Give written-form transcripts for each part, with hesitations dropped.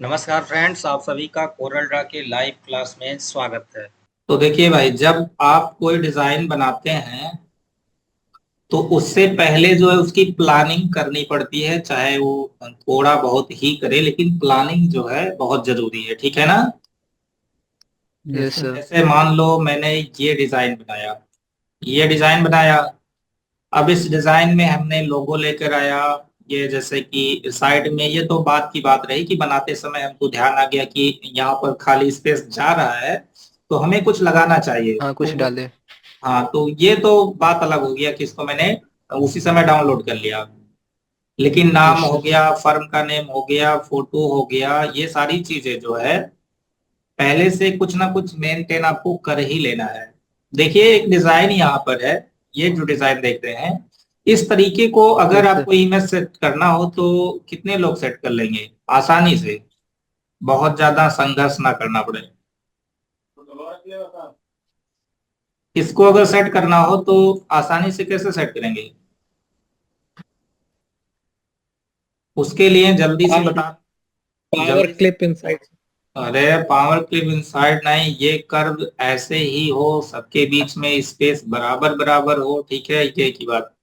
नमस्कार फ्रेंड्स, आप सभी का कोरल ड्रा के लाइव क्लास में स्वागत है। तो देखिए भाई, जब आप कोई डिजाइन बनाते हैं तो उससे पहले जो है उसकी प्लानिंग करनी पड़ती है, चाहे वो थोड़ा बहुत ही करे, लेकिन प्लानिंग जो है बहुत जरूरी है। ठीक है ना? Yes sir. जैसे मान लो मैंने ये डिजाइन बनाया। अब इस डिजाइन में हमने लोगो लेकर आया। ये जैसे कि साइड में, ये तो बात की बात रही कि बनाते समय हमको ध्यान आ गया कि यहाँ पर खाली स्पेस जा रहा है, तो हमें कुछ लगाना चाहिए हाँ, कुछ तो। डाले। हाँ, तो ये तो बात अलग हो गया कि इसको मैंने उसी समय डाउनलोड कर लिया। लेकिन नाम यस हो सर। गया, फर्म का नेम हो गया, फोटो हो गया, ये सारी चीजें जो है पहले से कुछ ना कुछ मेंटेन आपको कर ही लेना है। देखिए, एक डिजाइन यहाँ पर है। ये जो डिजाइन देख रहे हैं, इस तरीके को अगर यस सर। आपको इमेज सेट करना हो तो कितने लोग सेट कर लेंगे आसानी से? बहुत ज्यादा संघर्ष ना करना पड़े। इसको अगर सेट करना हो तो आसानी से कैसे सेट करेंगे? उसके लिए जल्दी से पावर बता। पावर जल्दी से। Clip inside. अरे, पावर क्लिप इनसाइड नहीं, ये कर्व ऐसे ही हो, सबके बीच में स्पेस बराबर बराबर हो। ठीक है, ये की बात।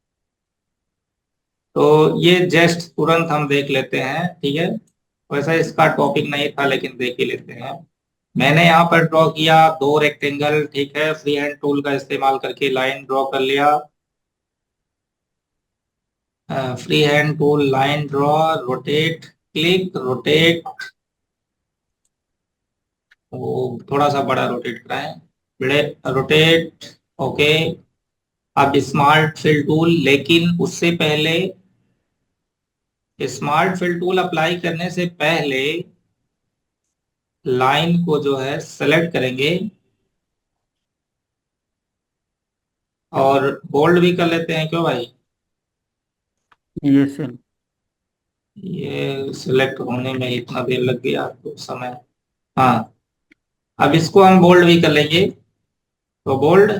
तो ये जस्ट तुरंत हम देख लेते हैं। ठीक है, वैसा इसका टॉपिक नहीं था, लेकिन देख ही लेते हैं। मैंने यहाँ पर ड्रॉ किया दो रेक्टेंगल। ठीक है, फ्री हैंड टूल का इस्तेमाल करके लाइन ड्रॉ कर लिया। Free hand tool, line draw, rotate, click, rotate. वो थोड़ा सा बड़ा रोटेट कराएं, बड़े रोटेट। ओके। अब स्मार्ट फिल टूल, लेकिन उससे पहले, स्मार्ट फिल टूल अप्लाई करने से पहले लाइन को जो है सेलेक्ट करेंगे और बोल्ड भी कर लेते हैं। क्यों भाई? Yes sir. ये सिलेक्ट होने में इतना देर लग गया तो समय। हाँ, अब इसको हम बोल्ड भी कर लेंगे। तो बोल्ड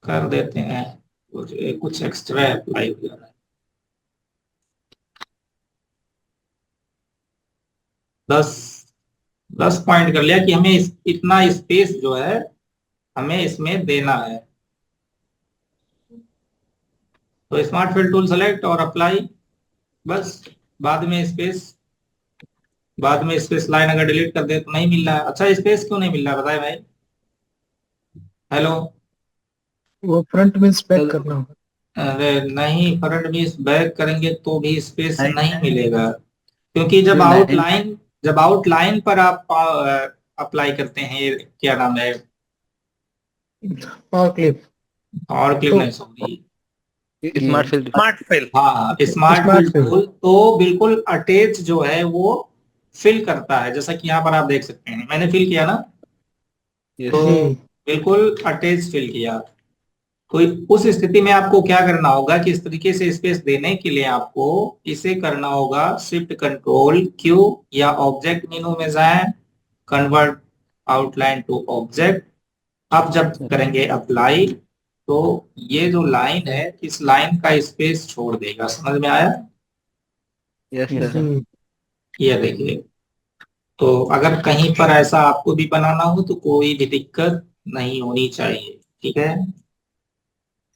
कर देते हैं। कुछ एक्स्ट्रा अप्लाई हो जा रहा है। 10 10 पॉइंट कर लिया कि हमें इतना स्पेस जो है हमें इसमें देना है। तो स्मार्ट फिल टूल सेलेक्ट और अप्लाई। बस। बाद में स्पेस लाइन अगर डिलीट कर दे तो नहीं मिल रहा है। अच्छा, स्पेस क्यों नहीं मिल रहा, बताए भाई? हेलो। वो फ्रंट में स्पेक करना होगा। अरे नहीं, फ्रंट में बैक करेंगे तो भी स्पेस लाइन नहीं मिलेगा। क्योंकि जो लाइन जब आउटलाइन पर आप अप्लाई करते हैं, ये क्या नाम है? Power clip. और क्लिक तो नहीं, सॉरी। स्मार्ट ये फील्ड। Smart field. हाँ, smart smart fill field. Tool तो बिल्कुल अटैच जो है वो फिल करता है, जैसा कि यहाँ पर आप देख सकते हैं मैंने फिल किया ना। यस। तो बिल्कुल अटैच फिल किया। तो उस स्थिति में आपको क्या करना होगा कि इस तरीके से स्पेस देने के लिए आपको इसे करना होगा शिफ्ट कंट्रोल क्यू, या ऑब्जेक्ट मेनू में जाएं, कन्वर्ट आउटलाइन टू ऑब्जेक्ट। अब जब करेंगे अप्लाई, तो ये जो लाइन है, इस लाइन का स्पेस छोड़ देगा। समझ में आया? Yes sir. ये देखिए। तो अगर कहीं पर ऐसा आपको भी बनाना हो तो कोई भी दिक्कत नहीं होनी चाहिए। ठीक है।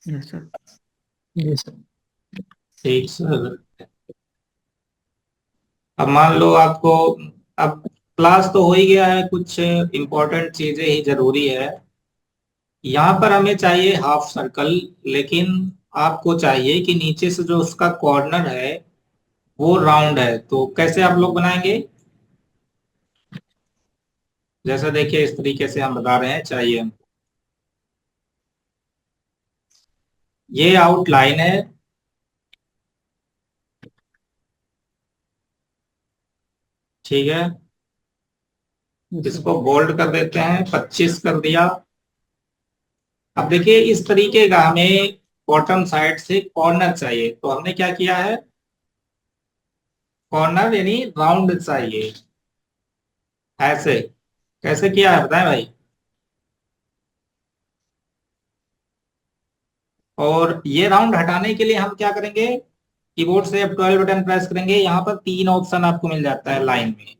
Yes sir. Yes sir. ठीक सर। अब मान लो आपको, अब क्लास तो हो ही गया है, कुछ इंपॉर्टेंट चीजें ही जरूरी है। यहाँ पर हमें चाहिए हाफ सर्कल, लेकिन आपको चाहिए कि नीचे से जो उसका कॉर्नर है वो राउंड है। तो कैसे आप लोग बनाएंगे? जैसे देखिए, इस तरीके से हम बता रहे हैं, चाहिए हमको। ये आउटलाइन है। ठीक है, यस सर। इसको बोल्ड कर देते हैं, 25 कर दिया। अब देखिए, इस तरीके का हमें बॉटम साइड से कॉर्नर चाहिए, तो हमने क्या किया है? कॉर्नर यानी राउंड चाहिए। ऐसे कैसे किया है, बताएं भाई? और ये राउंड हटाने के लिए हम क्या करेंगे? कीबोर्ड से आप 12 बटन प्रेस करेंगे, यहाँ पर 3 ऑप्शन आपको मिल जाता है लाइन में।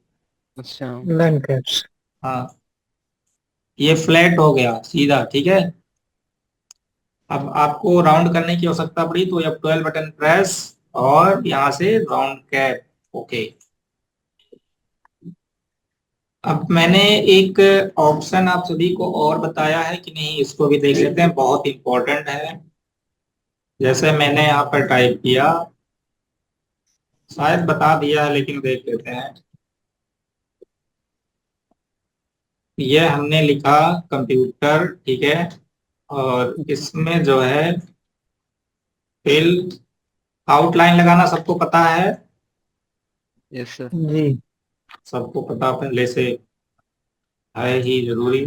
अच्छा, लाइन कैप्स। हाँ, ये फ्लैट हो गया सीधा, ठीक है। अब आपको राउंड करने की आवश्यकता पड़ी तो F12 बटन प्रेस और यहाँ से राउंड कैप, ओके। अब मैंने एक ऑप्शन आप सभी को और बताया है कि नहीं, इसको भी देख लेते हैं, बहुत इंपॉर्टेंट है। जैसे मैंने यहाँ पर टाइप किया, शायद बता दिया है लेकिन देख लेते हैं। ये हमने लिखा कंप्यूटर, ठीक है, और इसमें जो है फिल आउटलाइन लगाना सबको पता है। यस सर जी। सबको पता पहले से है ही जरूरी।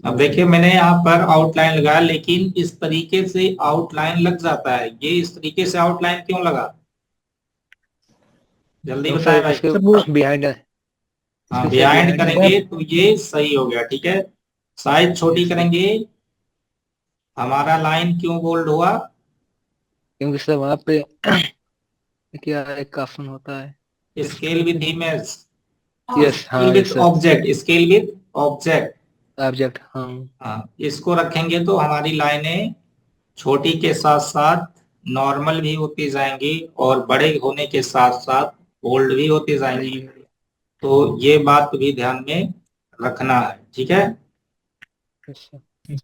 अब देखिए मैंने यहाँ पर आउटलाइन लगाया, लेकिन इस तरीके से आउटलाइन लग जाता है, ये इस तरीके से आउटलाइन क्यों लगा, जल्दी तो बताएं सर भाई। इसके बिहाइंड है, हाँ, इसके सर बिहाइंड बिहाइंड है। करेंगे तो ये सही हो गया, ठीक है। साइज छोटी यस सर, करेंगे, हमारा लाइन क्यों बोल्ड हुआ, क्योंकि सर वहाँ पे क्या एक ऑप्शन होता है। Scale with image, yes, scale हाँ with yes sir. Object, scale with object. Object, हाँ। हाँ, इसको रखेंगे तो हमारी लाइनें छोटी के साथ साथ नॉर्मल भी होती जाएंगी और बड़े होने के साथ साथ बोल्ड भी होती जाएंगी। तो ये बात भी ध्यान में रखना है, ठीक है। Yes sir.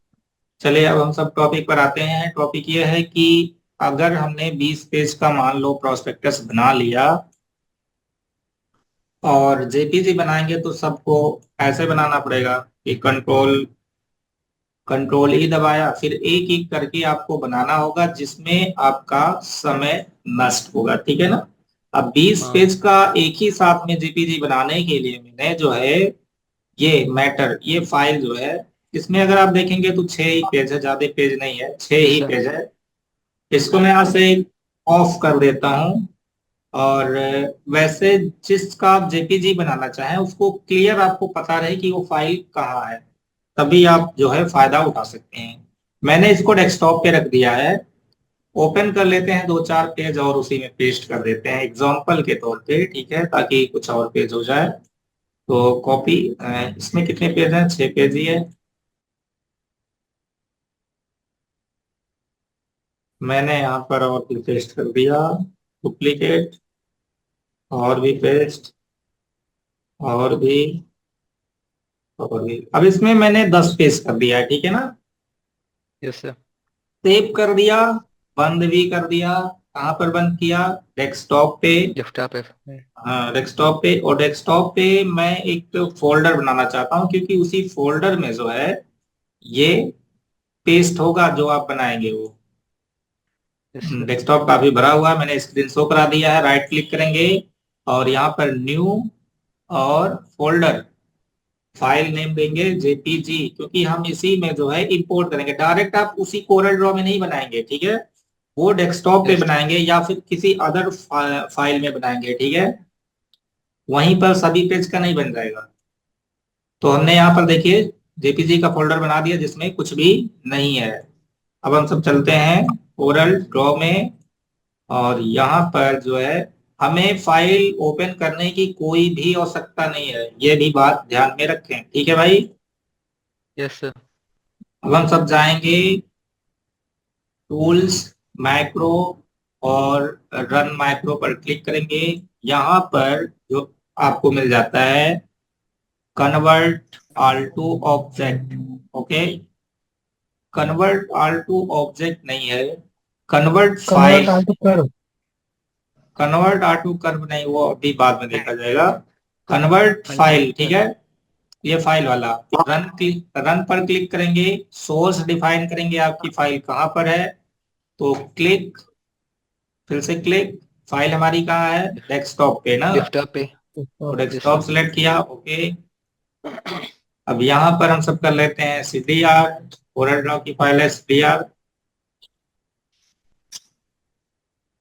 चलिए अब हम सब टॉपिक पर आते हैं। टॉपिक ये है कि अगर हमने 20 पेज का मान लो प्रोस्पेक्टस बना लिया और जेपीजी बनाएंगे तो सबको ऐसे बनाना पड़ेगा कि कंट्रोल ई दबाया, फिर एक एक करके आपको बनाना होगा जिसमें आपका समय नष्ट होगा, ठीक है ना। अब 20 हाँ पेज का एक ही साथ में जेपीजी बनाने के लिए मैंने जो है ये मैटर, ये फाइल जो है, इसमें अगर आप देखेंगे तो 6 ही पेज है, ज्यादा पेज नहीं है, 6 यस ही सर। पेज है। इसको मैं यहाँ से ऑफ कर देता हूँ। और वैसे जिसका आप जेपीजी बनाना चाहें उसको क्लियर आपको पता रहे कि वो फाइल कहाँ है, तभी आप जो है फायदा उठा सकते हैं। मैंने इसको डेस्कटॉप पे रख दिया है। ओपन कर लेते हैं 2-4 पेज और उसी में पेस्ट कर देते हैं एग्जाम्पल के तौर पे, ठीक है, ताकि कुछ और पेज हो जाए। तो कॉपी, इसमें कितने पेज हैं, 6 पेज ही है। मैंने यहाँ पर और भी पेस्ट कर दिया, डुप्लीकेट, और भी पेस्ट, और भी, और भी। अब इसमें मैंने 10 पेस्ट कर दिया है, ठीक है ना। Yes sir. सेव कर दिया, बंद भी कर दिया। कहाँ पर बंद किया, डेस्कटॉप पे। डेस्कटॉप है। हाँ, डेस्कटॉप पे। और डेस्कटॉप पे मैं एक फोल्डर बनाना चाहता हूँ क्योंकि उसी फोल्डर में जो है ये पेस्ट होगा जो आप बनाएंगे वो। Yes sir. डेस्कटॉप काफी भरा हुआ है, मैंने स्क्रीन शो करा दिया है। राइट क्लिक करेंगे और यहाँ पर न्यू और फोल्डर, फाइल नेम देंगे जेपीजी, क्योंकि हम इसी में जो है इंपोर्ट करेंगे। डायरेक्ट आप उसी कोरल ड्रॉ में नहीं बनाएंगे, ठीक है, वो डेस्कटॉप पे यस सर। बनाएंगे या फिर किसी अदर फाइल में बनाएंगे, ठीक है। वहीं पर सभी पेज का नहीं बन जाएगा। तो हमने यहाँ पर देखिए जेपीजी का फोल्डर बना दिया जिसमें कुछ भी नहीं है। अब हम सब चलते हैं कोरल ड्रॉ में, और यहाँ पर जो है हमें फाइल ओपन करने की कोई भी आवश्यकता नहीं है, ये भी बात ध्यान में रखें, ठीक है भाई। Yes sir. अब हम सब जाएंगे टूल्स, मैक्रो, और रन मैक्रो पर क्लिक करेंगे। यहाँ पर जो आपको मिल जाता है convert all to object, okay. Convert all to object नहीं है, convert convert file. All to curve. Convert auto curve नहीं, वो अभी बाद में देखा जाएगा। कन्वर्ट फाइल, ठीक है, ये फाइल वाला। रन पर क्लिक करेंगे, सोर्स डिफाइन करेंगे आपकी फाइल कहाँ पर है। तो क्लिक, फिर से क्लिक, फाइल हमारी कहाँ है, डेस्कटॉप पे ना। डेस्कटॉप पे। तो यस डेस्कटॉप सर। सेलेक्ट किया, ओके। अब यहाँ पर हम सब कर लेते हैं CDR, कोरल ड्रॉ की फाइल है CDR।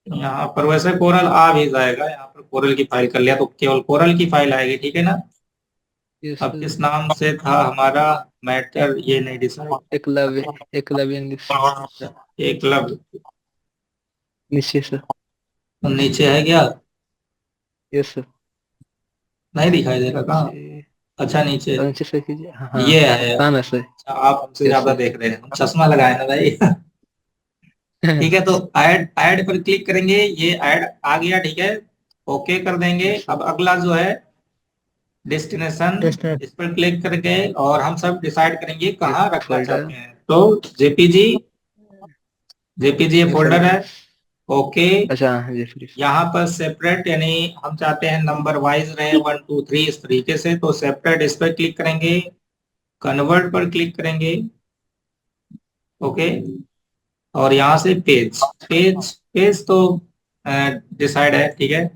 यहाँ पर वैसे कोरल आ भी जाएगा, यहाँ पर कोरल की फाइल कर लिया तो केवल कोरल की फाइल आएगी, ठीक है ना। यस अब सर। किस नाम से था हमारा मैटर, ये नहीं डिसाइड। एकलव्य, एकलव्य इंग्लिश। एक लव, नीचे सर। नीचे है क्या? Yes sir. नहीं दिखाई दे रहा कहाँ? नीचे। अच्छा नीचे। नीचे से कीजिए, हाँ हाँ। ये है। हाँ ना सर। अच्छा, आप हमसे यस ज्यादा सर। देख रहे हैं, चश्मा लगाए ना भाई। ठीक है, तो ऐड ऐड पर क्लिक करेंगे, ये ऐड आ गया, ठीक है। ओके कर देंगे। Yes sir. अब अगला जो है डेस्टिनेशन, टेस्ट में। इस पर क्लिक करके और हम सब डिसाइड करेंगे ये कहाँ रखना फोल्डर। चाहते हैं। तो जेपीजी, जेपीजी ये ये फोल्डर है। फोल्डर। ओके। अच्छा हाँ जी फिर। यहाँ पर सेपरेट, यानी हम चाहते हैं नंबर वाइज रहे, 1 2 3 इस तरीके से, तो सेपरेट इस पर क्लिक करेंगे, कन्वर्ट पर क्लिक करेंगे। ओके। और यहाँ से पेज, पेज तो डिसाइड है, ठीक है।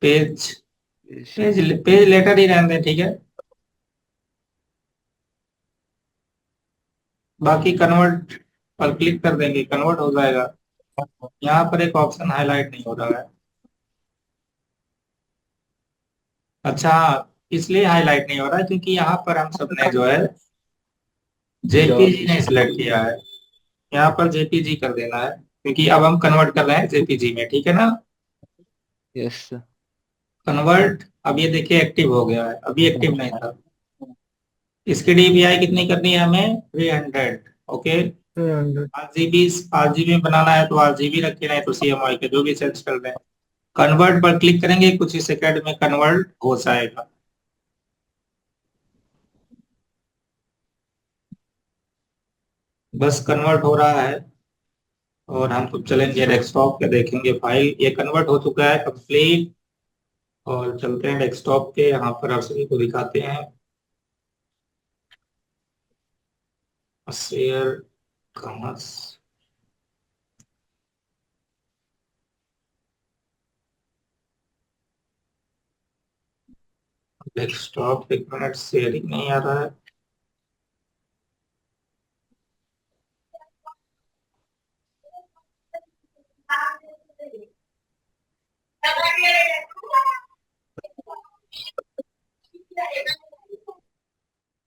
पेज, पेज लेटर ही रहने दें, ठीक है। बाकी कन्वर्ट पर क्लिक कर देंगे, कन्वर्ट हो जाएगा। यहाँ पर एक ऑप्शन हाईलाइट नहीं हो रहा है। अच्छा, इसलिए हाईलाइट नहीं हो रहा है क्योंकि यहाँ पर हम सबने जो है जॉब जेपीजी ने सिलेक्ट डिस्क्रिप्शन। किया है। यहाँ पर जेपीजी कर देना है क्योंकि अब हम कन्वर्ट कर रहे हैं जेपीजी में, ठीक है ना। Yes sir. कन्वर्ट, अब ये देखिए एक्टिव हो गया है, अभी एक्टिव नहीं था। इसकी डीपीआई कितनी करनी है हमें? 300। ओके। 8 जीबी, 8 जीबी में बनाना है तो 8 जीबी रखे, नहीं तो सीएमआई के जो भी सेट कर दें। कन्वर्ट पर क्लिक करेंगे, कुछ ही सेकंड में कन्वर्ट हो जाएगा। बस कन्वर्ट हो रहा है और हम तो चलेंगे डेस्कटॉप पे, देखेंगे फाइल, ये कन्वर्ट हो चुका है कंप्लीट। और चलते हैं डेस्कटॉप पे, यहाँ पर आप सभी को दिखाते हैं। शेयर कहाँ डेस्कटॉप, 1 मिनट, शेयरिंग नहीं आ रहा है।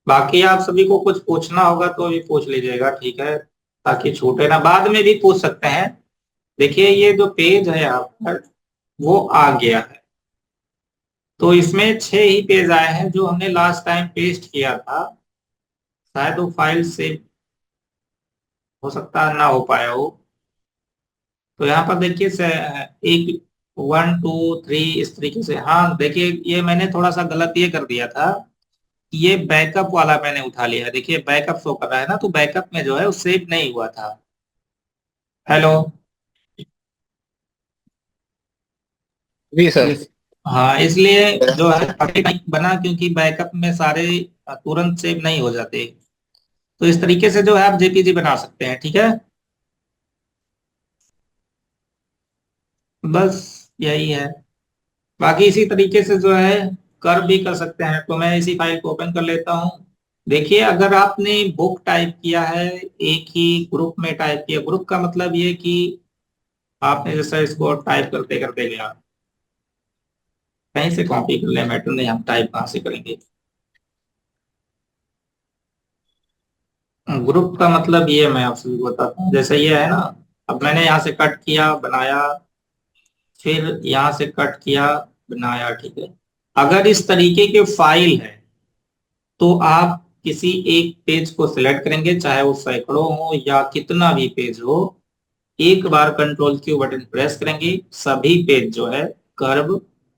बाकी आप सभी को कुछ पूछना होगा तो भी पूछ लीजिएगा, ठीक है, ताकि छूटे ना, बाद में भी पूछ सकते हैं। देखिए ये जो पेज है यहाँ पर, वो आ गया है। तो इसमें 6 ही पेज आए हैं जो हमने लास्ट टाइम पेस्ट किया था। शायद वो फाइल सेव, हो सकता है ना हो पाया हो। तो यहाँ पर देखिए एक 1 2 3 इस तरीके से, हाँ देखिए ये मैंने थोड़ा सा गलत ये कर दिया था। ये बैकअप वाला मैंने उठा लिया है, देखिए बैकअप शो कर रहा है ना, तो बैकअप में जो है वो सेव नहीं हुआ था। हेलो। जी सर। हाँ, इसलिए जो है अपडेट नहीं बना, क्योंकि बैकअप में सारे तुरंत सेव नहीं हो जाते। तो इस तरीके से जो है आप जेपीजी बना सकते हैं, ठीक है। बस यही है। बाकी इसी तरीके से जो है कर भी कर सकते हैं। तो मैं इसी फाइल को ओपन कर लेता हूँ। देखिए अगर आपने बुक टाइप किया है, एक ही ग्रुप में टाइप किया, ग्रुप का मतलब ये कि आपने जैसा इसको टाइप करते करते गया, कहीं से कॉपी कर ले, मैटर नहीं, हम टाइप कहाँ से करेंगे। ग्रुप का मतलब ये मैं आपसे भी बताता हूँ, जैसे ये है ना, अब मैंने यहाँ से कट किया बनाया, फिर यहाँ से कट किया बनाया, ठीक है। अगर इस तरीके के फाइल है तो आप किसी एक पेज को सिलेक्ट करेंगे, चाहे वो सैकड़ों हो या कितना भी पेज हो, एक बार कंट्रोल Q बटन प्रेस करेंगे, सभी पेज जो है कर्व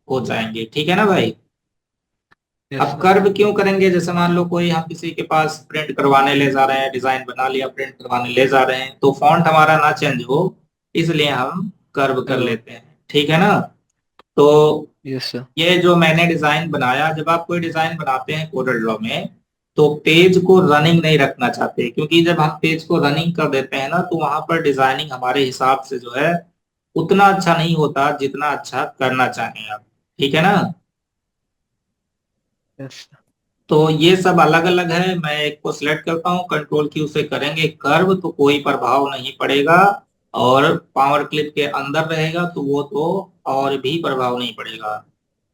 हो जाएंगे, ठीक है ना भाई। यस अब सर। कर्व क्यों करेंगे? जैसे मान लो कोई हम किसी के पास प्रिंट करवाने ले जा रहे हैं, डिजाइन बना लिया, प्रिंट करवाने ले जा रहे हैं, तो फॉन्ट हमारा ना चेंज हो, इसलिए हम कर्व कर लेते हैं, ठीक है ना। तो यस सर। ये जो मैंने डिजाइन बनाया, जब आप कोई डिजाइन बनाते हैं कोरल ड्रॉ में, तो पेज को रनिंग नहीं रखना चाहते, क्योंकि जब हम पेज को रनिंग कर देते हैं ना, तो वहां पर डिजाइनिंग हमारे हिसाब से जो है उतना अच्छा नहीं होता जितना अच्छा करना चाहें आप, ठीक है ना। यस। तो ये सब अलग अलग है, मैं एक को सिलेक्ट करता हूँ, कंट्रोल Q से करेंगे कर्व तो कोई प्रभाव नहीं पड़ेगा, और पावर क्लिप के अंदर रहेगा तो वो तो और भी प्रभाव नहीं पड़ेगा।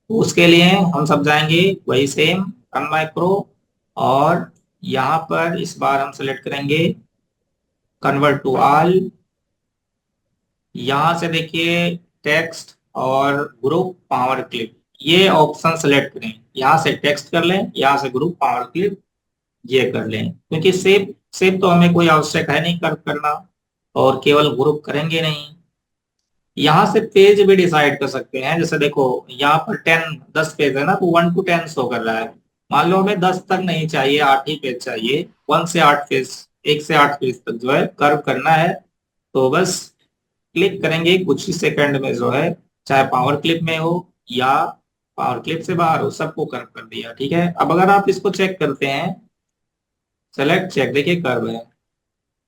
तो उसके लिए हम सब जाएंगे वही सेम अनमाइक्रो, और यहाँ पर इस बार हम सेलेक्ट करेंगे कन्वर्ट टू ऑल, यहां से देखिए टेक्स्ट और ग्रुप पावर क्लिप, ये ऑप्शन सेलेक्ट करें। यहाँ से टेक्स्ट कर लें, यहाँ से ग्रुप पावर क्लिप ये कर लें, क्योंकि सेव सेव तो हमें कोई आवश्यक है नहीं करना, और केवल ग्रुप करेंगे नहीं। यहाँ से पेज भी डिसाइड कर सकते हैं, जैसे देखो यहाँ पर 10 पेज है ना, तो 1 to 10 शो कर रहा है। मान लो हमें 10 तक नहीं चाहिए, 8 ही पेज चाहिए, 1 से 8 पेज, 1 से 8 पेज तक जो है कर्व करना है। तो बस क्लिक करेंगे, कुछ ही सेकंड में जो है, चाहे पावर क्लिप में हो या पावर क्लिप से बाहर हो, सबको कर्व कर दिया। ठीक है, अब अगर आप इसको चेक करते हैं, सेलेक्ट चेक, देखिए कर्व है,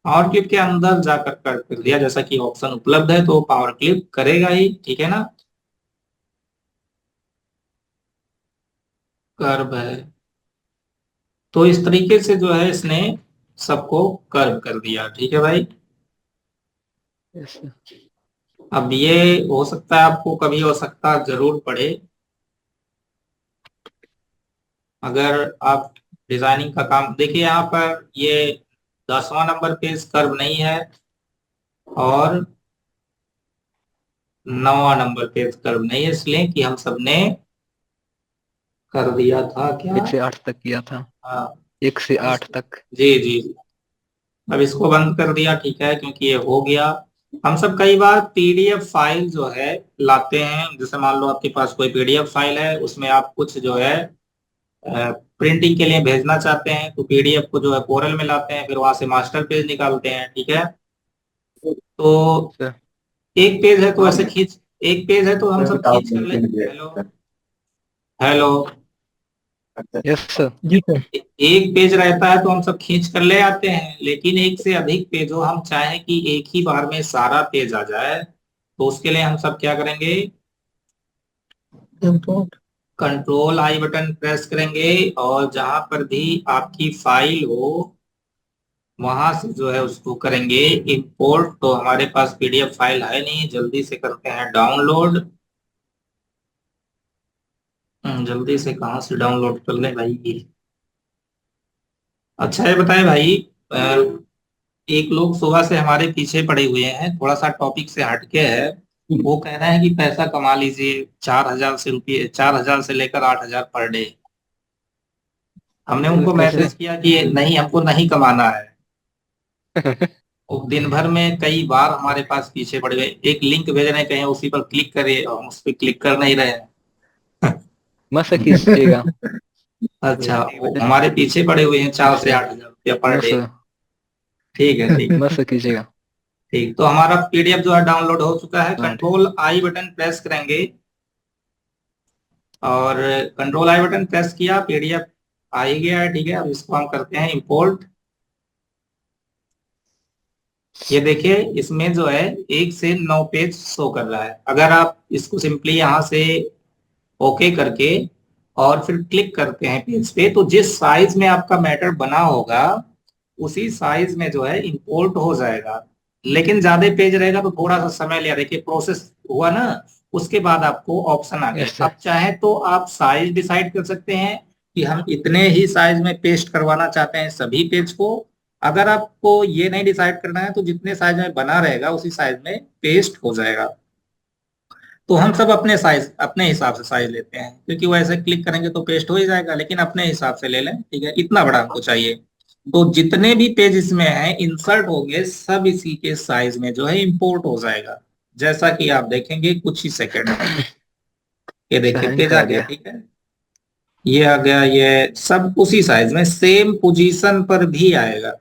पावर क्लिप के अंदर जाकर कर्व कर दिया, जैसा कि ऑप्शन उपलब्ध है तो पावर क्लिप करेगा ही। ठीक है ना, कर्व है, तो इस तरीके से जो है इसने सबको कर्व कर दिया। ठीक है भाई, यस सर। अब ये हो सकता है आपको कभी हो सकता जरूर पड़े, अगर आप डिजाइनिंग का काम देखिए, यहाँ पर ये 10वां नंबर पेज कर्व नहीं है, और 9वां नंबर पेज कर्व नहीं है, इसलिए कि हम सबने कर दिया था क्या। 1 से 8 तक किया था। हाँ, 1 से 8 तक। जी जी, अब इसको बंद कर दिया। ठीक है, क्योंकि ये हो गया। हम सब कई बार पीडीएफ फाइल जो है लाते हैं, जैसे मान लो आपके पास कोई पीडीएफ फाइल है, उसमें आप कुछ जो है प्रिंटिंग के लिए भेजना चाहते हैं, तो पीडीएफ को जो है कोरल में लाते हैं, फिर वहां से मास्टर पेज निकालते हैं। ठीक है, तो सर। एक पेज है तो ऐसे खींच, एक पेज है तो हम सब खींच कर ले। Hello, hello, yes sir. जी सर। एक पेज रहता है तो हम सब खींच कर ले आते हैं, लेकिन एक से अधिक पेज हो, हम चाहें कि एक ही बार में सारा पेज आ जाए, तो उसके लिए हम सब क्या करेंगे, कंट्रोल आई बटन प्रेस करेंगे, और जहां पर भी आपकी फाइल हो वहां से जो है उसको करेंगे इंपोर्ट। तो हमारे पास पीडीएफ फाइल है नहीं, जल्दी से करते हैं डाउनलोड। जल्दी से कहाँ से डाउनलोड कर लें भाई। अच्छा ये बताएं भाई, एक लोग सुबह से हमारे पीछे पड़े हुए हैं, थोड़ा सा टॉपिक से हटके है। वो कह रहे हैं कि पैसा कमा लीजिए, 4,000 से 4,000 से लेकर 8,000 पर डे। हमने उनको कैसे? मैसेज किया कि नहीं, हमको नहीं कमाना है। वो दिन भर में कई बार हमारे पास पीछे पड़ गए, एक लिंक भेज रहे हैं, कहीं उसी पर क्लिक करिए, हम उस पर क्लिक कर नहीं रहे हैं। मत से खींचिएगा। अच्छा, वो हमारे पीछे पड़े हुए हैं, 4 से 8,000 रुपया पर यस डे। सर। ठीक है, ठीक मत से खींचिएगा। ठीक, तो हमारा पीडीएफ जो है डाउनलोड हो चुका है। हाँ। कंट्रोल आई बटन प्रेस करेंगे, और कंट्रोल आई बटन प्रेस किया, पीडीएफ आ ही गया है। ठीक है, अब इसको हम करते हैं इंपोर्ट। ये देखिए इसमें जो है 1 से 9 पेज शो कर रहा है। अगर आप इसको सिंपली यहाँ से ओके करके और फिर क्लिक करते हैं पेज पे, तो जिस साइज में आपका मैटर बना होगा उसी साइज में जो है इंपोर्ट हो जाएगा। लेकिन ज्यादा पेज रहेगा तो थोड़ा सा समय लिया, देखिए प्रोसेस हुआ ना, उसके बाद आपको ऑप्शन आ गए। Yes sir. अब चाहे तो आप साइज डिसाइड कर सकते हैं कि हम इतने ही साइज में पेस्ट करवाना चाहते हैं सभी पेज को। अगर आपको ये नहीं डिसाइड करना है तो जितने साइज में बना रहेगा उसी साइज में पेस्ट हो जाएगा। तो हम सब अपने साइज, अपने हिसाब से साइज लेते हैं, क्योंकि वो ऐसे क्लिक करेंगे तो पेस्ट हो ही जाएगा, लेकिन अपने हिसाब से ले लें। ठीक है, इतना बड़ा हमको चाहिए। तो जितने भी पेज इसमें हैं इंसर्ट होंगे, सब इसी के साइज में जो है इंपोर्ट हो जाएगा, जैसा कि आप देखेंगे कुछ ही सेकंड में। ये देखिए सहन पेज आ करा गया। गया। ठीक है, ये आ गया, ये सब उसी साइज में सेम पोजीशन पर भी आएगा।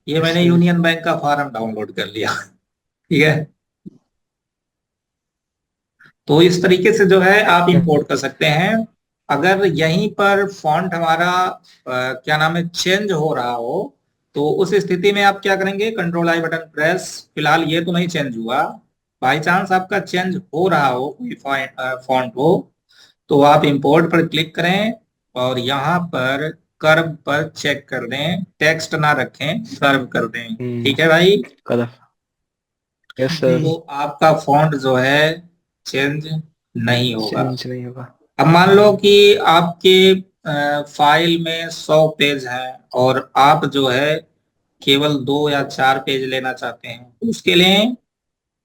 ये यस मैंने सर। यूनियन बैंक का फॉर्म डाउनलोड कर लिया। ठीक है, तो इस तरीके से जो है आप इंपोर्ट कर सकते हैं। अगर यहीं पर फॉन्ट हमारा क्या नाम है चेंज हो रहा हो, तो उस स्थिति में आप क्या करेंगे, कंट्रोल आई बटन प्रेस, फिलहाल ये तो नहीं चेंज हुआ, बाई चांस आपका चेंज हो रहा हो कोई फॉन्ट हो, तो आप इंपोर्ट पर क्लिक करें, और यहाँ पर कर्व पर चेक कर दें, टेक्स्ट ना रखें, कर्व कर दें। ठीक है भाई, कदम। Yes sir. तो आपका फॉन्ट जो है चेंज नहीं होगा। चेंज नहीं होगा। अब मान लो कि आपके फाइल में 100 पेज हैं, और आप जो है केवल 2 या 4 पेज लेना चाहते हैं, तो उसके लिए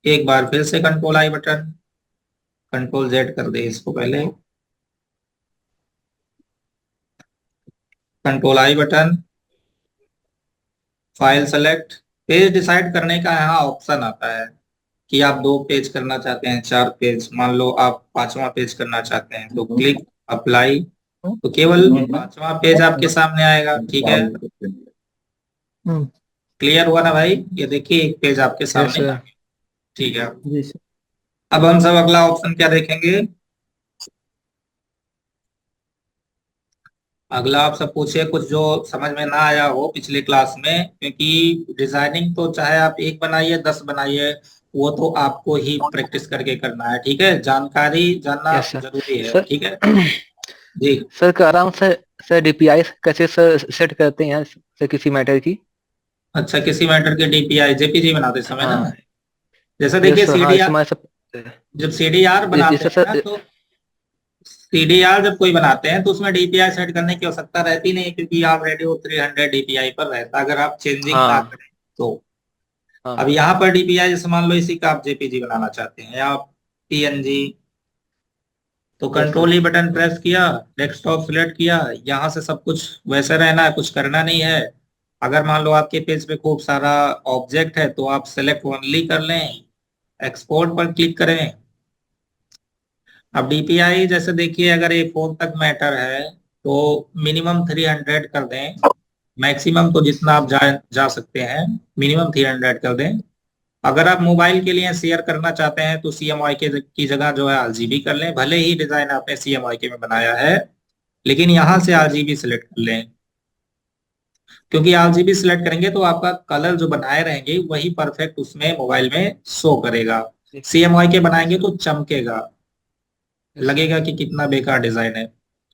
एक बार फिर से control I button, control Z कर दे इसको पहले, control I button, file select, page decide करने का यहाँ ऑप्शन आता है कि आप 2 पेज करना चाहते हैं, 4 पेज, मान लो आप 5वां पेज करना चाहते हैं, तो क्लिक अप्लाई, तो केवल 5वां पेज आपके सामने आएगा। ठीक है, क्लियर हुआ ना भाई? ये देखिए एक पेज आपके यस सामने आ सर। गया। ठीक है, जी सर। अब हम सब अगला ऑप्शन क्या देखेंगे? अगला आप सब पूछिए कुछ जो समझ में ना आया हो पिछले क्लास में, क्योंकि डिजाइनिंग तो चाहे आप एक बनाइए 10 बनाइए, वो तो आपको ही प्रैक्टिस करके करना है। ठीक है, जानकारी जानना यस सर। जरूरी है। सर ठीक है जी। सर का आराम से सर डीपीआई कैसे सर सेट करते हैं सर किसी मैटर की? अच्छा, किसी मैटर के डीपीआई जेपीजी बनाते समय ना, हाँ। जैसे यस देखिए सर, हाँ सीडीआर, इसमें सब। जब सीडीआर बनाते जैसे हैं ना, सर। तो सीडीआर जब कोई बनाते हैं तो उसमें डीपीआई सेट करने की आवश्यकता रहती नहीं, क्योंकि ऑलरेडी वो 300 डीपीआई पर रहता है, अगर आप चेंजिंग ना हाँ करें तो। अब हाँ। यहाँ पर डीपीआई जैसे मान लो इसी का आप जेपीजी बनाना चाहते हैं या पीएनजी, तो यस सर। कंट्रोल ई बटन प्रेस किया, डेस्कटॉप सिलेक्ट किया, यहाँ से सब कुछ वैसे रहना है, कुछ करना नहीं है। अगर मान लो आपके पेज पे खूब सारा ऑब्जेक्ट है तो आप सेलेक्ट ओनली कर लें, एक्सपोर्ट पर क्लिक करें। अब डीपीआई जैसे देखिए, अगर A4 तक मैटर है तो मिनिमम 300 कर दें, मैक्सिमम तो जितना आप जा सकते हैं, मिनिमम 300 कर दें। अगर आप मोबाइल के लिए शेयर करना चाहते हैं तो CMYK की जगह जो है RGB कर लें, भले ही डिजाइन आपने CMYK में बनाया है, लेकिन यहाँ से RGB सिलेक्ट कर लें, क्योंकि RGB सिलेक्ट करेंगे तो आपका कलर जो बनाए रहेंगे वही परफेक्ट उसमें मोबाइल में शो करेगा। CMYK बनाएंगे तो चमकेगा, यस सर। लगेगा कि कितना बेकार डिजाइन है।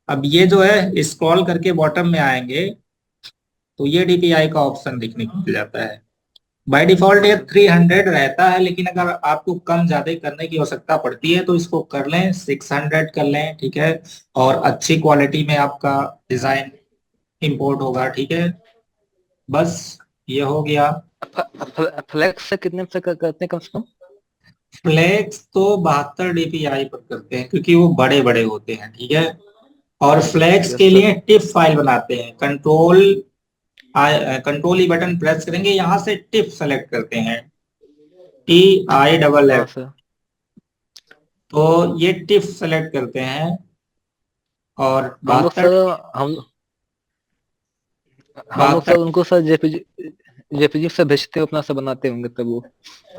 अब ये जो है स्क्रॉल करके बॉटम में आएंगे तो ये डीपीआई का ऑप्शन दिखने को मिल जाता है। बाय डिफॉल्ट हाँ ये सर। 300 रहता है, लेकिन अगर आपको कम ज्यादा करने की आवश्यकता पड़ती है तो इसको कर लें, 600 कर लें। ठीक है, और अच्छी क्वालिटी में आपका डिजाइन इंपोर्ट होगा। ठीक है, बस ये हो गया। फ्लेक्स से कितने से करते हैं कम से कम? फ्लेक्स तो 72 DPI पर करते हैं, क्योंकि वो बड़े बड़े होते हैं। ठीक है, और फ्लेक्स यस के सर। लिए टिप फाइल बनाते हैं, कंट्रोल ई बटन प्रेस करेंगे, यहां से टिप सेलेक्ट करते हैं, हाँ TIFF, सर। तो ये टिप सेलेक्ट करते हैं, और हम लोग 72 सर हम हम लोग सर 72 उनको सर जेपीजी से भेजते अपना से बनाते होंगे तब वो।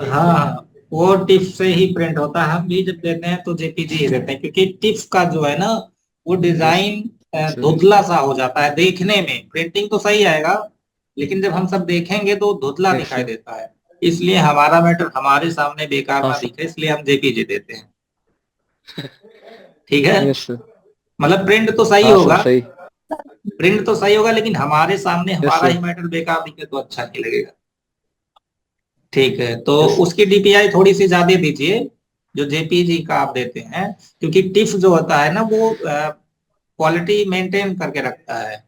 हाँ, वो टिप से ही प्रिंट होता है। हम भी जब देते हैं तो जेपीजी ही देते हैं, क्योंकि टिप का जो है ना, वो यस डिजाइन सर। धुंधला सा हो जाता है देखने में, प्रिंटिंग तो सही आएगा, लेकिन जब हम सब देखेंगे तो धुंधला यस दिखाई सर। देता है। इसलिए हमारा मैटर हमारे सामने बेकार हाँ ना सर। दिखे, इसलिए हम जेपीजी देते हैं। ठीक है, यस सर। मतलब प्रिंट तो सही हाँ सर होगा, सही। प्रिंट तो सही होगा, लेकिन हमारे सामने यस हमारा सर। ही मैटर बेकार दिखे तो अच्छा नहीं लगेगा। ठीक है, तो यस। उसकी डीपीआई थोड़ी सी ज्यादा दीजिए जो जेपीजी का आप देते हैं, क्योंकि टिफ जो होता है ना वो क्वालिटी मेंटेन करके रखता है,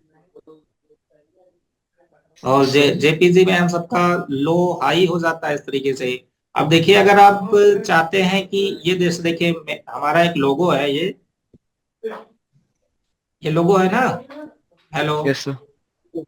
और यस सर। जेपीजी में हम सबका लो हाई हो जाता है इस तरीके से। अब देखिए, अगर आप चाहते हैं कि ये जैसे देखिए हमारा एक लोगो है, ये लोगो है ना, हेलो। Yes sir.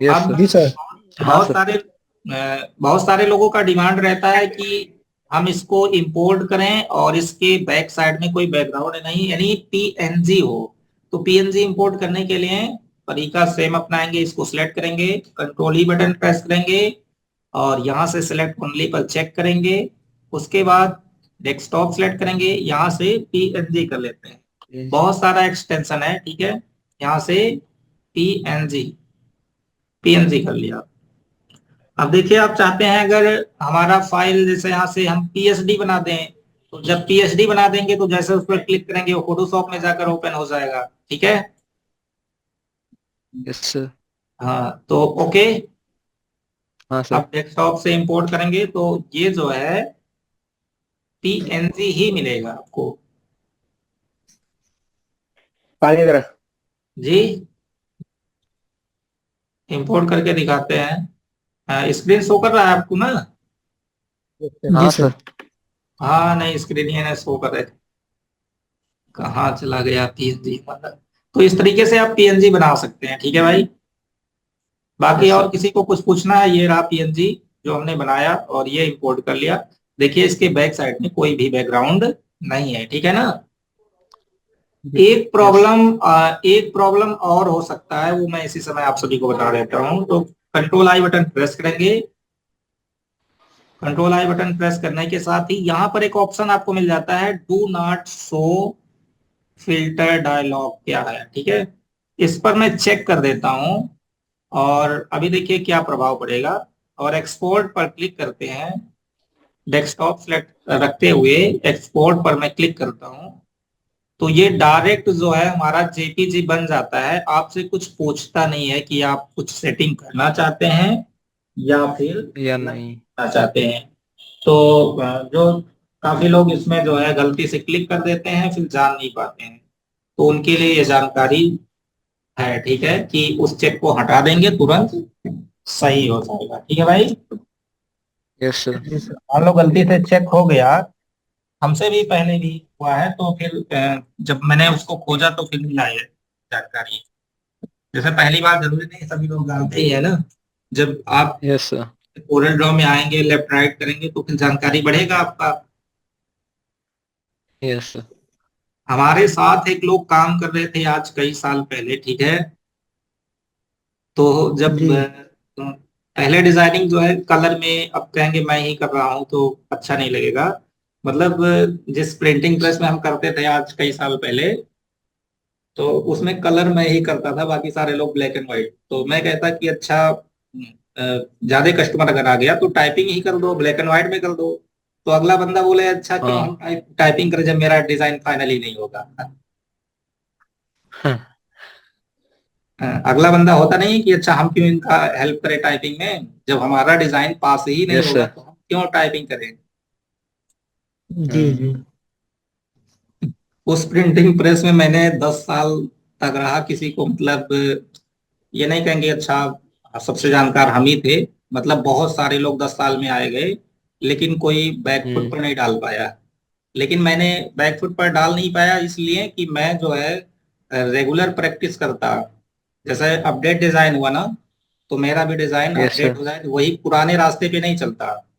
यस अब सर। जी सर। हाँ बहुत सर। सारे बहुत सारे लोगों का डिमांड रहता है कि हम इसको इंपोर्ट करें और इसके बैक साइड में कोई बैकग्राउंड नहीं, यानी पीएनजी हो। तो पीएनजी इंपोर्ट करने के लिए तरीका सेम अपनाएंगे, इसको सिलेक्ट करेंगे, कंट्रोल ई बटन प्रेस करेंगे, और यहाँ से सिलेक्ट ओनली पर चेक करेंगे, उसके बाद डेस्कटॉप सिलेक्ट करेंगे, यहाँ से पीएनजी कर लेते हैं। बहुत सारा एक्सटेंशन है। ठीक है, यहाँ से पीएनजी पीएनजी कर लिया। अब देखिए, आप चाहते हैं अगर हमारा फाइल जैसे यहाँ से हम पीएसडी बना दें, तो जब पीएसडी बना देंगे तो जैसे उस पर क्लिक करेंगे वो फोटोशॉप में जाकर ओपन हो जाएगा। ठीक है, यस सर। हाँ तो ओके। हाँ सर। अब डेस्कटॉप से इंपोर्ट करेंगे तो ये जो है पीएनजी ही मिलेगा आपको। पानी जरा। जी, इंपोर्ट करके दिखाते हैं। स्क्रीन शो कर रहा है आपको ना? हाँ जी सर। सर। हाँ नहीं, स्क्रीन ही ना शो कर रहे थे। कहाँ चला गया पीएनजी मतलब। तो इस तरीके से आप पीएनजी बना सकते हैं, ठीक है भाई। बाकी यस और सर। किसी को कुछ पूछना है? ये रहा पीएनजी जो हमने बनाया और ये इंपोर्ट कर लिया। देखिए इसके बैक साइड में कोई भी बैकग्राउंड नहीं है, ठीक है ना। यस। एक प्रॉब्लम और हो सकता है, वो मैं इसी समय आप सभी को बता देता हूँ। तो कंट्रोल आई बटन प्रेस करेंगे। कंट्रोल आई बटन प्रेस करने के साथ ही यहाँ पर एक ऑप्शन आपको मिल जाता है, do not show filter dialog क्या है, ठीक है। इस पर मैं चेक कर देता हूँ और अभी देखिए क्या प्रभाव पड़ेगा। और एक्सपोर्ट पर क्लिक करते हैं। डेस्कटॉप सेलेक्ट रखते हुए एक्सपोर्ट पर मैं क्लिक करता हूँ। तो ये डायरेक्ट जो है हमारा जेपीजी बन जाता है। आपसे कुछ पूछता नहीं है कि आप कुछ सेटिंग करना चाहते हैं या फिर या नहीं नहीं। करना चाहते हैं। तो जो काफी लोग इसमें जो है गलती से क्लिक कर देते हैं, फिर जान नहीं पाते हैं। तो उनके लिए ये जानकारी है, ठीक है, कि उस चेक को हटा देंगे तुरंत सही हो जाएगा, ठीक है भाई। Yes sir. जी सर। मान लो गलती से चेक हो गया, हमसे भी पहले भी हुआ है, तो फिर जब मैंने उसको खोजा तो फिर मिला ये जानकारी। जैसे पहली बार जरूरी नहीं, सभी लोग जानते ही है ना। जब आप यस सर। कोरल ड्रॉ में आएंगे, लेफ्ट राइट करेंगे तो फिर जानकारी बढ़ेगा आपका। Yes sir. हमारे साथ एक लोग काम कर रहे थे आज कई साल पहले, ठीक है। तो जब जी पहले डिजाइनिंग जो है कलर में, अब कहेंगे मैं ही कर रहा हूँ तो अच्छा नहीं लगेगा। मतलब जिस प्रिंटिंग प्रेस में हम करते थे आज कई साल पहले, तो उसमें कलर मैं ही करता था, बाकी सारे लोग ब्लैक एंड व्हाइट। तो मैं कहता कि अच्छा, ज्यादा कस्टमर अगर आ गया तो टाइपिंग ही कर दो, ब्लैक एंड व्हाइट में कर दो। तो अगला बंदा बोले अच्छा क्यों हाँ। हम टाइपिंग करें जब मेरा डिजाइन फाइनल ही नहीं होगा। अगला बंदा होता नहीं कि अच्छा हम क्यों इनका हेल्प करें टाइपिंग में, जब हमारा डिजाइन पास ही नहीं यस होगा सर। तो हम क्यों टाइपिंग करें। जी जी। उस प्रिंटिंग प्रेस में मैंने 10 साल तक रहा। किसी को मतलब ये नहीं कहेंगे अच्छा सबसे जानकार हम ही थे। मतलब बहुत सारे लोग 10 साल में आए गए, लेकिन कोई बैकफुट हम्म। पर नहीं डाल पाया। लेकिन मैंने बैकफुट पर डाल नहीं पाया इसलिए कि मैं जो है रेगुलर प्रैक्टिस करता। जैसे अपडेट डिजाइन हुआ ना, तो मेरा भी डिजाइन यस अपडेट सर। हो जाए, वही पुराने रास्ते पे नहीं चलता।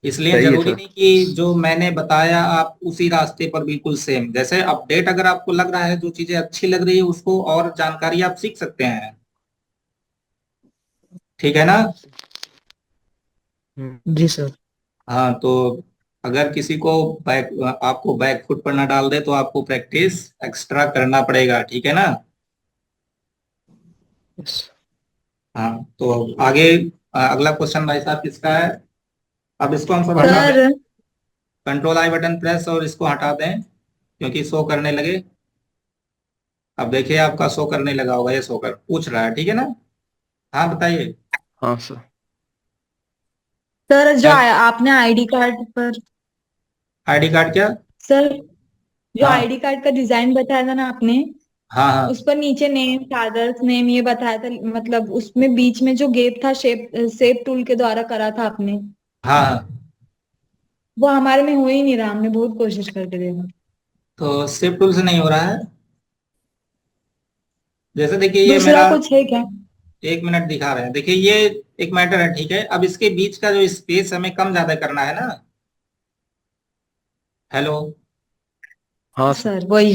इसलिए सही है जरूरी सर। नहीं कि जो मैंने बताया आप उसी रास्ते पर बिल्कुल सेम। जैसे अपडेट अगर आपको लग रहा है, जो चीजें अच्छी लग रही है उसको और जानकारी आप सीख सकते हैं, ठीक है ना। जी सर। हाँ तो अगर किसी को आपको बैक फुट पर ना डाल दे तो आपको प्रैक्टिस एक्स्ट्रा करना पड़ेगा, ठीक है ना। यस। हाँ तो आगे अगला क्वेश्चन भाई साहब किसका है? अब इसको हम सब हटा दें। Sir control I button press और इसको हटा दें क्योंकि शो करने लगे। अब देखिए आपका शो करने लगा होगा, ये शो कर पूछ रहा है, ठीक है ना। हाँ बताइए। हाँ सर। सर जो क्या? आपने आईडी कार्ड पर, आईडी कार्ड क्या? सर जो हाँ आईडी कार्ड का डिजाइन बताया था ना आपने, हाँ हाँ उस पर नीचे नेम, फादर्स नेम ये बताया था, मतलब उसमें बीच में जो गैप था, शेप टूल के द्वारा करा था आपने, हाँ हाँ। वो हमारे में हो ही नहीं रहा। हमने बहुत कोशिश करके देखा। तो शिफ्ट टूल से नहीं हो रहा है। जैसे देखिए ये दूसरा मेरा कुछ है क्या? 1 मिनट दिखा रहे हैं, देखिए ये एक मैटर है, ठीक है। अब इसके बीच का जो स्पेस हमें कम ज्यादा करना है ना। हेलो। हाँ सर। सर वही।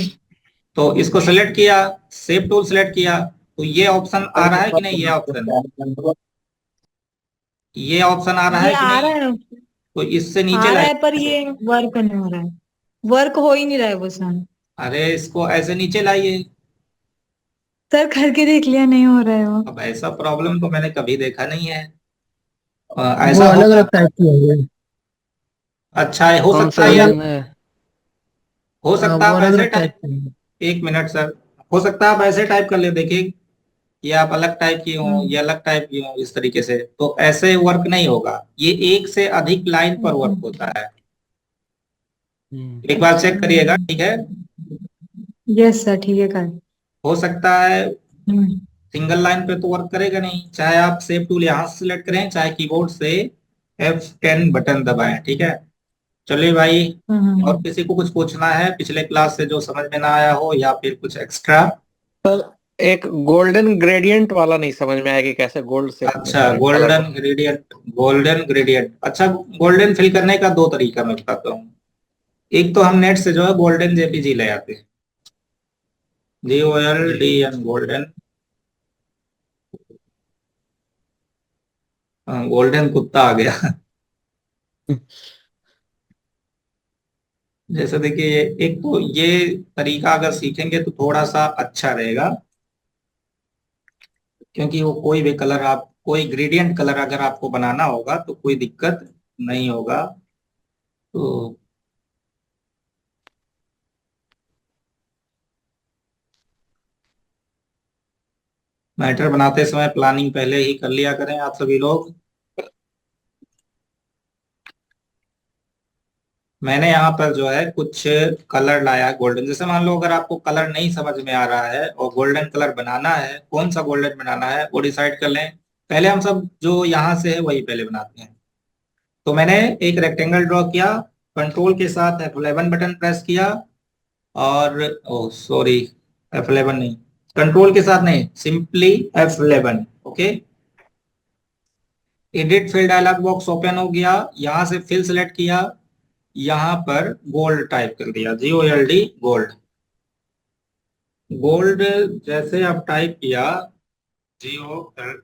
तो इसको सेलेक्ट किया, शेप टूल सेलेक्ट किया, तो ये ऑप्शन आ रहा है कि नहीं, ये ऑप्शन आ रहा ये है कि आ नहीं। रहा है, तो इससे नीचे आ रहा लाइए। है, पर ये वर्क नहीं हो रहा है। वर्क हो ही नहीं रहा है वो सर। अरे इसको ऐसे नीचे लाइए। सर करके देख लिया, नहीं हो रहा है वो। अब ऐसा प्रॉब्लम तो मैंने कभी देखा नहीं है। वो ऐसा अलग होगा। अलग टाइप की होंगे। अच्छा है, हो कौन सकता सा है यार। अलग है? हो हाँ सकता है वो आप अलग ऐसे अलग टाइप टाइप। के होंगे। 1 मिनट सर। हो सकता है आप ऐसे टाइप कर ले, देखिए ये आप अलग टाइप की हो, हम्म। ये अलग टाइप की हो, इस तरीके से तो ऐसे वर्क नहीं होगा। ये एक से अधिक लाइन पर वर्क होता है। एक बार अच्छा। चेक करिएगा, ठीक है। यस सर, ठीक है कर। हो सकता है हम्म। सिंगल लाइन पे तो वर्क करेगा नहीं, चाहे आप शेप टूल यहाँ से सिलेक्ट करें, चाहे कीबोर्ड से F10 बटन दबाएं। ठीक है, चलिए भाई। और किसी को कुछ पूछना है पिछले क्लास से जो समझ में ना आया हो, या फिर कुछ एक्स्ट्रा? सर एक गोल्डन ग्रेडियंट वाला नहीं समझ में आया कि कैसे गोल्ड से अच्छा, कलर गोल्डन को। Gradient, golden gradient. अच्छा, गोल्डन फिल करने का दो तरीका मैं बताता हूँ। एक तो हम नेट से जो है गोल्डन जेपीजी ले आते हैं, GOLDN, गोल्डन। गोल्डन कुत्ता आ गया। जैसे देखिए, एक तो ये तरीका अगर सीखेंगे तो थोड़ा सा अच्छा रहेगा, क्योंकि वो कोई भी कलर, आप कोई ग्रेडियंट कलर अगर आपको बनाना होगा तो कोई दिक्कत नहीं होगा। तो मैटर बनाते समय प्लानिंग पहले ही कर लिया करें आप सभी लोग। मैंने यहाँ पर जो है कुछ कलर लाया गोल्डन। जैसे मान लो अगर आपको कलर नहीं समझ में आ रहा है और गोल्डन कलर बनाना है, कौन सा गोल्डन बनाना है वो डिसाइड कर लें। पहले हम सब जो यहाँ से है वही पहले बनाते हैं। तो मैंने एक रेक्टेंगल ड्रॉ किया, कंट्रोल के साथ F11 बटन प्रेस किया, और ओ सॉरी, F11 नहीं, कंट्रोल के साथ नहीं, simply F11। Okay, edit fill dialog box open हो गया, यहां से फिल सेलेक्ट किया, यहां पर गोल्ड टाइप कर दिया, GOLD, गोल्ड। गोल्ड जैसे आप टाइप किया, GOLD,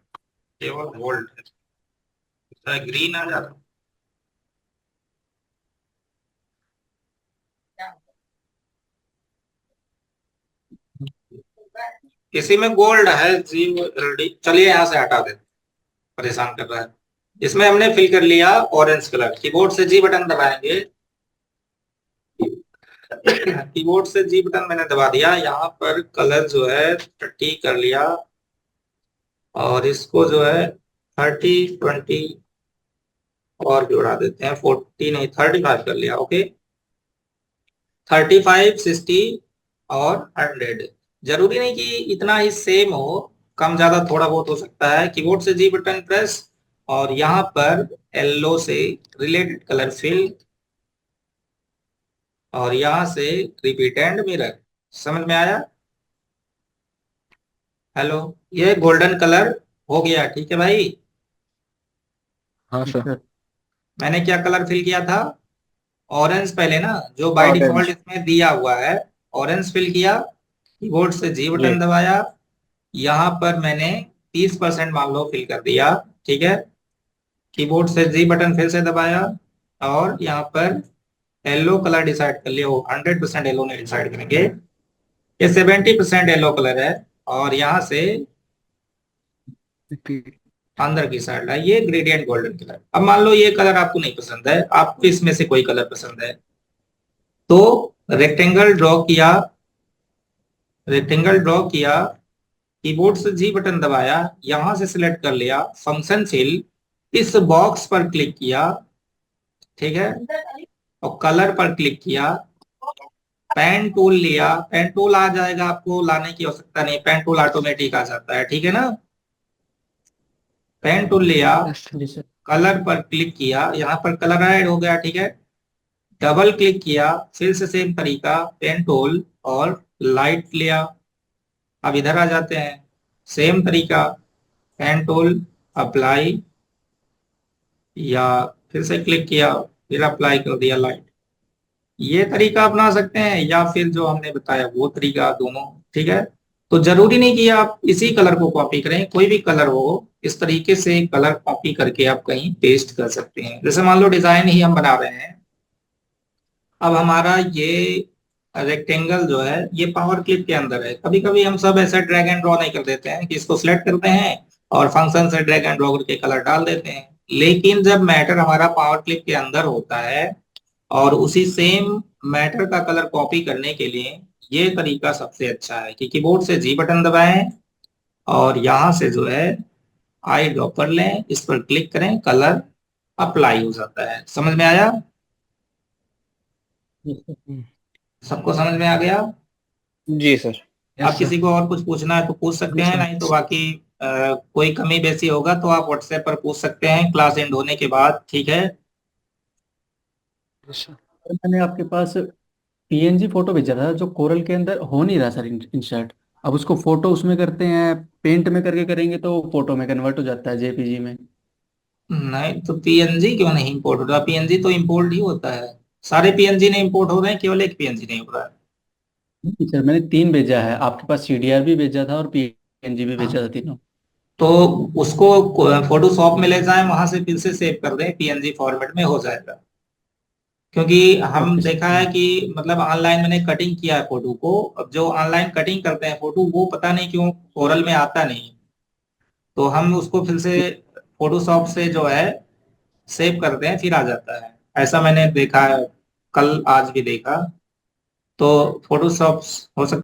केवल गोल्ड, ग्रीन आ जाता। इसी में गोल्ड है, GOLD। चलिए यहाँ से हटा देते, परेशान कर रहा है। इसमें हमने फिल कर लिया ऑरेंज कलर। कीबोर्ड से जी बटन दबाएंगे, कीबोर्ड से जी बटन मैंने दबा दिया, यहाँ पर कलर जो है 30 कर लिया, और इसको जो है 30, 20 और भी उड़ा देते हैं, 40 नहीं 35 कर लिया। ओके, 35, 60 और 100। जरूरी नहीं कि इतना ही सेम हो, कम ज्यादा थोड़ा बहुत हो सकता है। कीबोर्ड से जी बटन प्रेस, और यहाँ पर येलो से रिलेटेड कलर फिल, और यहाँ से रिपीट एंड मिरर। समझ में आया? हेलो, ये गोल्डन कलर हो गया। ठीक है भाई, हाँ सर। मैंने क्या कलर फिल किया था? ऑरेंज पहले ना, जो बाय डिफॉल्ट ऑरेंज। इसमें दिया हुआ है। ऑरेंज फिल किया, कीबोर्ड से जी जी। बटन दबाया, यहाँ पर मैंने 30% मान लो फिल कर दिया। ठीक है, कीबोर्ड से जी बटन फिर से दबाया, और यहाँ पर येलो कलर डिसाइड कर लिया। वो 100% येलो नहीं डिसाइड करेंगे, ये 70% येलो कलर है, और यहाँ से अंदर की साइड है ये ग्रेडियंट गोल्डन कलर। अब मान लो ये कलर आपको नहीं पसंद है, आपको इसमें से कोई कलर पसंद है, तो रेक्टेंगल ड्रॉ किया, रेक्टेंगल ड्रॉ किया, कीबोर्ड से जी बटन दबाया, यहां से सिलेक्ट कर लिया फंक्शन फिल, इस बॉक्स पर क्लिक किया। ठीक है, और कलर पर क्लिक किया, पेन टूल लिया। पेन टूल आ जाएगा, आपको लाने की आवश्यकता नहीं, पेन टूल ऑटोमेटिक आ जाता है। ठीक है ना, पेन टूल लिया, जी सर। कलर पर क्लिक किया, यहाँ पर कलर ऐड हो गया। ठीक है, डबल क्लिक किया, फिर से सेम तरीका, पेन टूल और लाइट लिया। अब इधर आ जाते हैं, सेम तरीका, पेन टूल, अप्लाई, या फिर से क्लिक किया, फिर अप्लाई कर दिया लाइट। ये तरीका अपना सकते हैं, या फिर जो हमने बताया वो तरीका, दोनों। ठीक है, तो जरूरी नहीं कि आप इसी कलर को कॉपी करें, कोई भी कलर हो इस तरीके से कलर कॉपी करके आप कहीं पेस्ट कर सकते हैं। जैसे मान लो डिजाइन ही हम बना रहे हैं, अब हमारा ये रेक्टेंगल जो है ये पावर क्लिप के अंदर है। कभी कभी हम सब ऐसा ड्रैग एंड ड्रॉ नहीं कर देते हैं कि इसको सिलेक्ट करते हैं और फंक्शन से ड्रैग एंड ड्रॉ करके कलर डाल देते हैं। लेकिन जब मैटर हमारा पावर क्लिप के अंदर होता है, और उसी सेम मैटर का कलर कॉपी करने के लिए ये तरीका सबसे अच्छा है कि कीबोर्ड से जी बटन दबाएं, और यहां से जो है आई ड्रॉपर लें, इस पर क्लिक करें, कलर अप्लाई हो जाता है। समझ में आया? सबको समझ में आ गया? जी सर। आप किसी को और कुछ पूछना है तो पूछ सकते हैं, नहीं तो बाकी कोई कमी बेसी होगा तो आप व्हाट्सएप पर पूछ सकते हैं क्लास एंड होने के बाद, ठीक है। सर। मैंने आपके पास पीएनजी फोटो भेजा था जो कोरल के अंदर हो नहीं रहा सर इंसर्ट। अब उसको फोटो उसमें करते हैं, पेंट में करके करेंगे तो फोटो में कन्वर्ट हो जाता है जेपीजी में। नहीं तो पीएनजी क्यों नहीं इंपोर्ट हो रहा? पीएनजी तो इंपोर्ट ही होता है, सारे पीएनजी नहीं इंपोर्ट हो रहे हैं, केवल एक पीएनजी नहीं हो रहा है। नहीं सर, मैंने 3 भेजा है, आपके पास सीडीआर भी भेजा था और पीएनजी भी भेजा था, तीनों। तो उसको फोटोशॉप में ले जाएं, वहां से फिर से सेव कर दें, पीएनजी फॉर्मेट में हो जाएगा। क्योंकि हम ओके देखा सर। है कि मतलब ऑनलाइन मैंने कटिंग किया है फोटो को, अब जो ऑनलाइन कटिंग करते हैं फोटो वो पता नहीं क्यों ओरल में आता नहीं, तो हम उसको फिर से फोटोशॉप से जो है सेव करते हैं फिर आ जाता है। ऐसा मैंने देखा है, कल आज भी देखा। तो फोटोशॉप हो सकता